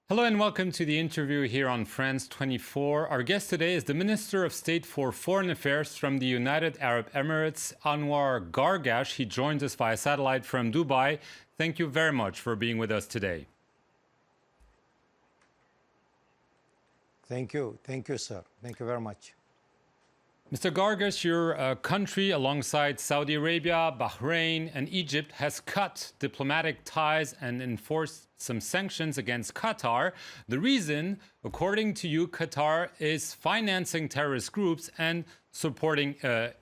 Hello and welcome to the interview here on France 24. Our guest today is the Minister of State for Foreign Affairs from the United Arab Emirates, Anwar Gargash. He joins us via satellite from Dubai. Thank you very much for being with us today. Thank you. Thank you, sir. Thank you very much. Mr. Gargash, your country, alongside Saudi Arabia, Bahrain, and Egypt, has cut diplomatic ties and enforced some sanctions against Qatar. The reason, according to you, Qatar is financing terrorist groups and supporting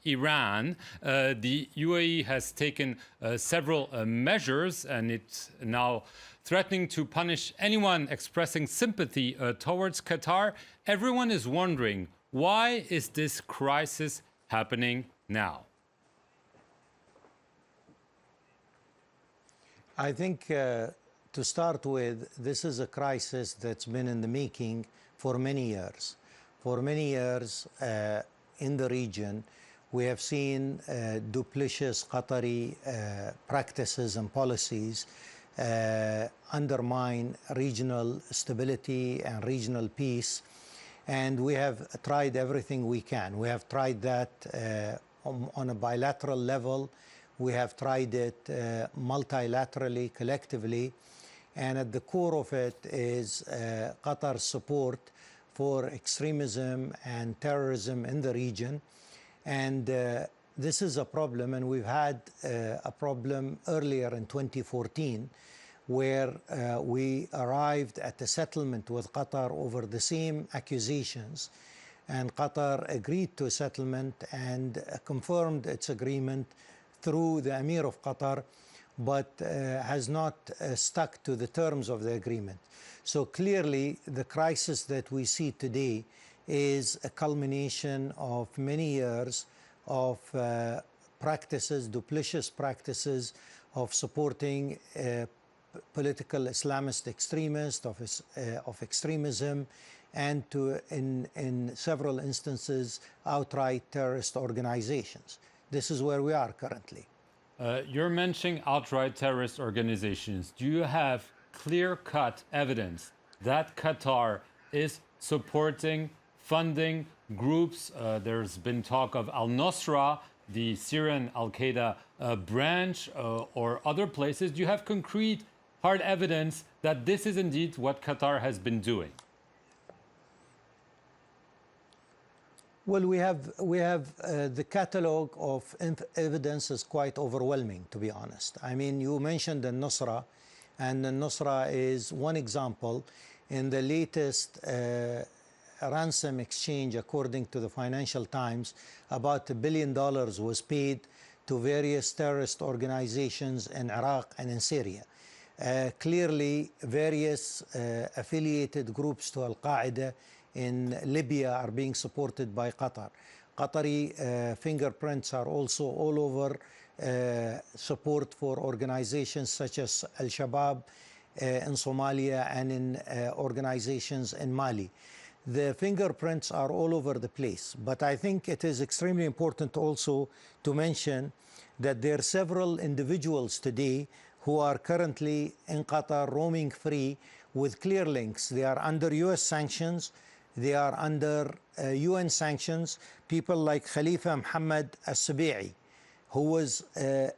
Iran. The UAE has taken several measures, and it's now threatening to punish anyone expressing sympathy towards Qatar. Everyone is wondering, why is this crisis happening now? I think to start with, this is a crisis that's been in the making for many years. For many years in the region, we have seen duplicitous Qatari practices and policies undermine regional stability and regional peace. And we have tried everything we can. We have tried that on a bilateral level. We have tried it multilaterally, collectively. And at the core of it is Qatar's support for extremism and terrorism in the region. And this is a problem, and we've had a problem earlier in 2014, where we arrived at a settlement with Qatar over the same accusations. And Qatar agreed to a settlement and confirmed its agreement through the Emir of Qatar, but has not stuck to the terms of the agreement. So clearly, the crisis that we see today is a culmination of many years of practices, duplicitous practices of supporting political Islamist extremists, of extremism, and in several instances, outright terrorist organizations. This is where we are currently. You're mentioning outright terrorist organizations. Do you have clear-cut evidence that Qatar is supporting, funding groups? There's been talk of al-Nusra, the Syrian al-Qaeda branch, or other places. Do you have concrete hard evidence that this is indeed what Qatar has been doing? Well, we have the catalog of evidence is quite overwhelming, to be honest. I mean, you mentioned the Nusra, and the Nusra is one example. In the latest ransom exchange, according to the Financial Times, about $1 billion was paid to various terrorist organizations in Iraq and in Syria. Clearly, various affiliated groups to Al-Qaeda in Libya are being supported by Qatar. Qatari fingerprints are also all over support for organizations such as Al-Shabaab in Somalia and in organizations in Mali. The fingerprints are all over the place. But I think it is extremely important also to mention that there are several individuals today who are currently in Qatar roaming free with clear links. They are under US sanctions. They are under UN sanctions. People like Khalifa Mohammed al-Sabi'i, who was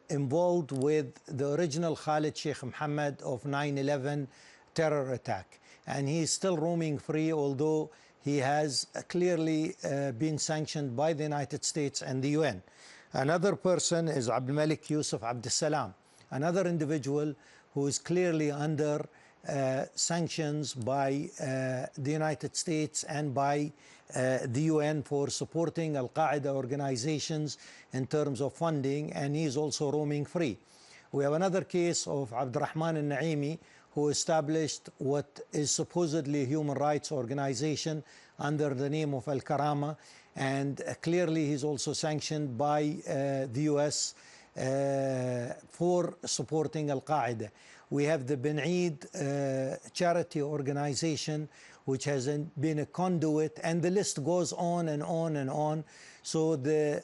involved with the original Khalid Sheikh Mohammed of 9/11 terror attack. And he is still roaming free, although he has clearly been sanctioned by the United States and the UN. Another person is Abdul Malik Yusuf Abdul Salam, another individual who is clearly under sanctions by the United States and by the UN for supporting Al-Qaeda organizations in terms of funding, and he is also roaming free. We have another case of Abdurrahman al-Naimi, who established what is supposedly a human rights organization under the name of Al-Karama, and clearly he's also sanctioned by the US for supporting Al-Qaeda. We have the Ben Eid charity organization, which has been a conduit, and the list goes on and on and on. So the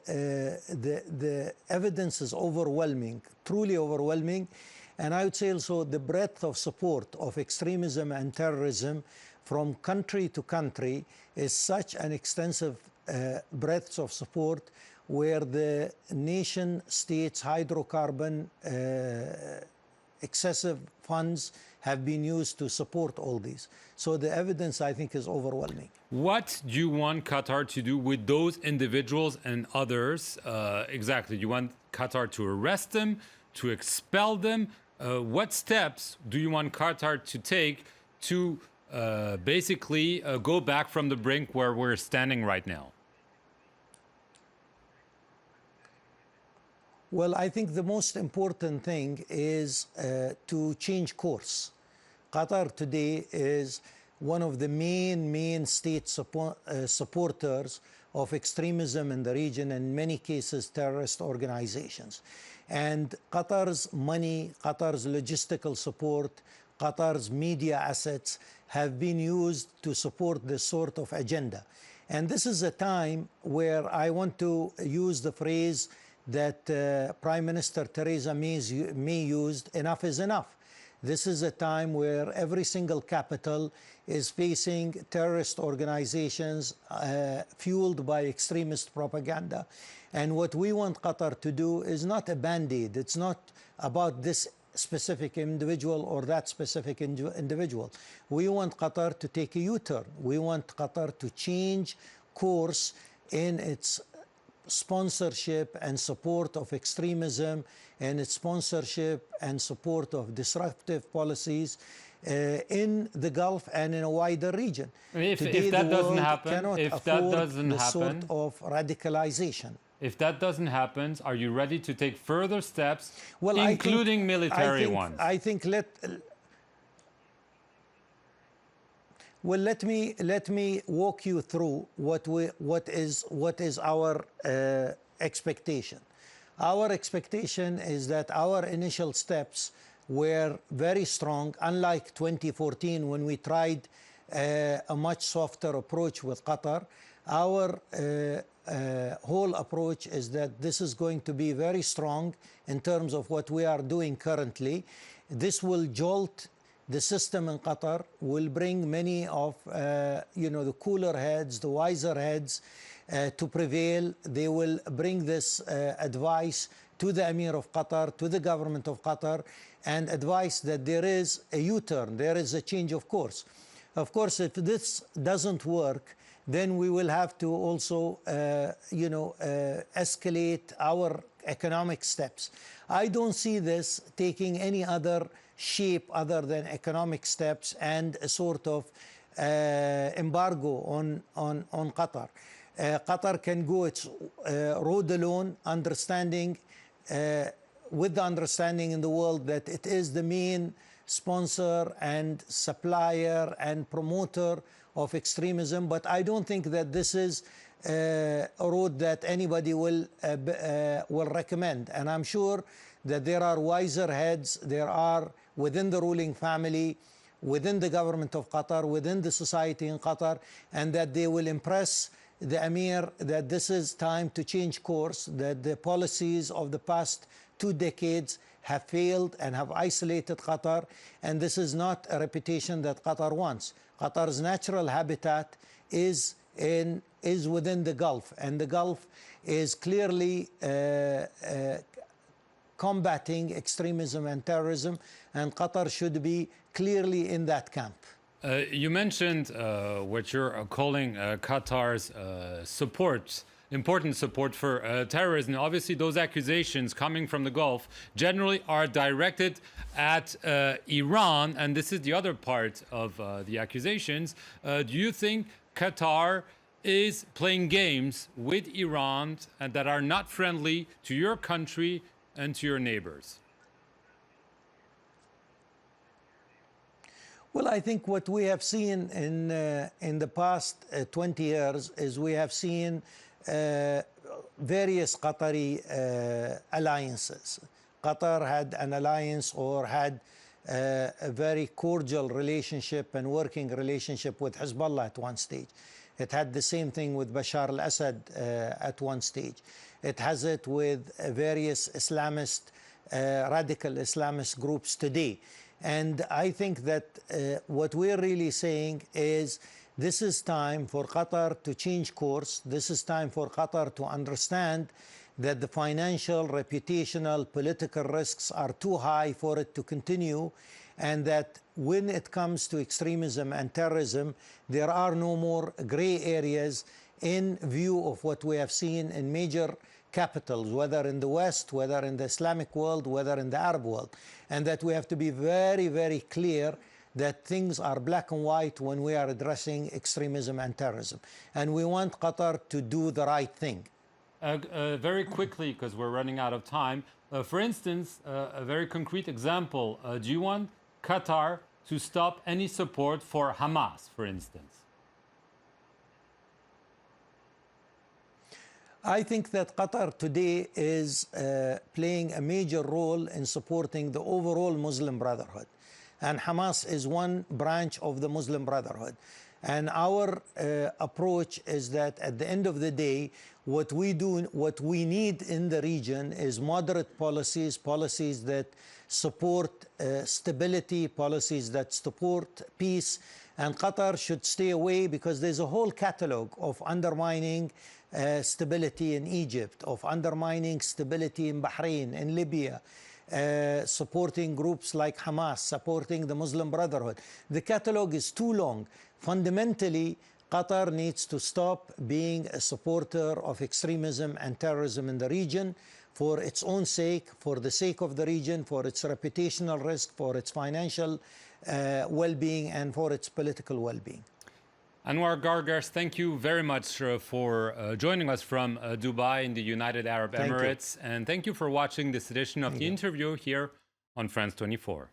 evidence is overwhelming, truly overwhelming. And I would say also the breadth of support of extremism and terrorism from country to country is such an extensive breadth of support, where the nation states hydrocarbon excessive funds have been used to support all these. So the evidence, I think, is overwhelming. What do you want Qatar to do with those individuals and others? Exactly. You want Qatar to arrest them, to expel them? What steps do you want Qatar to take to basically go back from the brink where we're standing right now? Well, I think the most important thing is to change course. Qatar today is one of the main state supporters of extremism in the region, and in many cases terrorist organizations. And Qatar's money, Qatar's logistical support, Qatar's media assets have been used to support this sort of agenda. And this is a time where I want to use the phrase that Prime Minister Theresa May used, enough is enough. This is a time where every single capital is facing terrorist organizations fueled by extremist propaganda. And what we want Qatar to do is not a band-aid. It's not about this specific individual or that specific individual. We want Qatar to take a U-turn. We want Qatar to change course in its sponsorship and support of extremism, and its sponsorship and support of disruptive policies in the Gulf and in a wider region. If that doesn't happen, sort of radicalization. If that doesn't happen, are you ready to take further steps, including military ones? I think let me walk you through what is our expectation. Our expectation is that our initial steps were very strong, unlike 2014 when we tried a much softer approach with Qatar. Our whole approach is that this is going to be very strong in terms of what we are doing currently. This will jolt the system in Qatar, will bring many of the cooler heads, the wiser heads to prevail. They will bring this advice to the Emir of Qatar, to the government of Qatar, and advice that there is a U-turn, there is a change of course. Of course, if this doesn't work, then we will have to also escalate our economic steps. I don't see this taking any other shape other than economic steps and a sort of embargo on Qatar. Qatar can go its road alone, with the understanding in the world that it is the main sponsor and supplier and promoter of extremism. But I don't think that this is a road that anybody will recommend. And I'm sure that there are wiser heads, there are within the ruling family, within the government of Qatar, within the society in Qatar, and that they will impress the Emir that this is time to change course, that the policies of the past 2 decades have failed and have isolated Qatar, and this is not a reputation that Qatar wants. Qatar's natural habitat is within the Gulf, and the Gulf is clearly combating extremism and terrorism, and Qatar should be clearly in that camp. You mentioned what you're calling Qatar's important support for terrorism. Obviously, those accusations coming from the Gulf generally are directed at Iran, and this is the other part of the accusations. Do you think Qatar is playing games with Iran and that are not friendly to your country and to your neighbors? Well, I think what we have seen in the past 20 years is we have seen various Qatari alliances. Qatar had an alliance or had a very cordial relationship and working relationship with Hezbollah at one stage. It had the same thing with Bashar al-Assad at one stage. It has it with various Islamist radical Islamist groups today. And I think that what we're really saying is this is time for Qatar to change course. This is time for Qatar to understand that the financial, reputational, political risks are too high for it to continue, and that when it comes to extremism and terrorism, there are no more gray areas in view of what we have seen in major capitals, whether in the West, whether in the Islamic world, whether in the Arab world, and that we have to be very, very clear that things are black and white when we are addressing extremism and terrorism. And we want Qatar to do the right thing. Very quickly, because we're running out of time. For instance, a very concrete example, do you want Qatar to stop any support for Hamas, for instance? I think that Qatar today is playing a major role in supporting the overall Muslim Brotherhood. And Hamas is one branch of the Muslim Brotherhood. And our approach is that at the end of the day, what we need in the region is moderate policies, policies that support stability, policies that support peace. And Qatar should stay away, because there's a whole catalog of undermining stability in Egypt, of undermining stability in Bahrain, in Libya, supporting groups like Hamas, supporting the Muslim Brotherhood. The catalog is too long. Fundamentally, Qatar needs to stop being a supporter of extremism and terrorism in the region for its own sake, for the sake of the region, for its reputational risk, for its financial well-being, and for its political well-being. Anwar Gargash, thank you very much for joining us from Dubai in the United Arab Emirates. And thank you for watching this edition of The Interview here on France 24.